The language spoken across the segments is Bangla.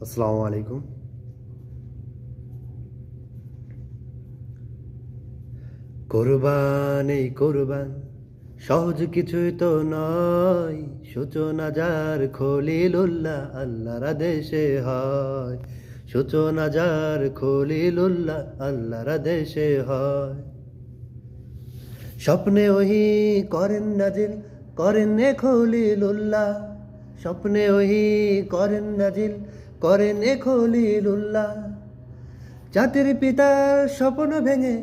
আসসালামু আলাইকুম। কোরবান এই কোরবান সহজ কিছুই তো নয়, সূচনা যার খলিলুল্লাহ আল্লাহর আদেশে হয়। সূচনা যার খলিলুল্লাহ আল্লাহর আদেশে হয়। স্বপ্নে ওহি করেন নাজিল, করেন এ খলিলুল্লাহ। স্বপ্নে ওহি করেন নাজিল, করেন এ খলিলুল্লাহ। জাতির পিতার স্বপ্ন ভেঙে,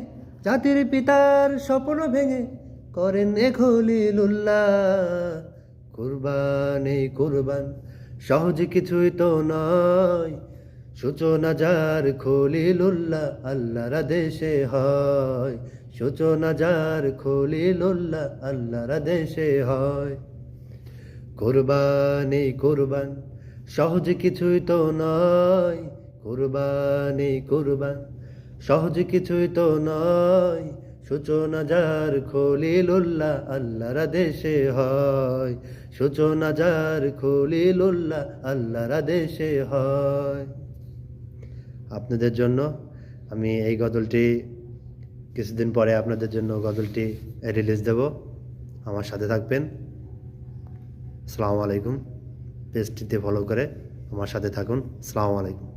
জাতির পিতার স্বপ্ন ভেঙে করেন এ খলিলুল্লাহ। কুরবান এই কুরবান সহজ কিছুই তো নয়, সূচনা যার খলিলুল্লাহ আল্লাহর আদেশে হয়। সূচনা যার খলিলুল্লাহ আল্লাহর আদেশে হয়। কুরবান এই কুরবান সহজ কিছুই তো নয়, কুরবান এই কুরবান সহজ কিছুই তো নয়। সূচনা যার খলিলুল্লাহ আল্লাহর আদেশে হয়। সূচনা যার খলিলুল্লাহ আল্লাহর আদেশে হয়। আপনাদের জন্য আমি এই গজলটি কিছুদিন পরে আপনাদের জন্য গজলটি রিলিজ দেব। আমার সাথে থাকবেন। আসসালামু আলাইকুম। পেজটিতে ফলো করে আমার সাথে থাকুন। আসসালামু আলাইকুম।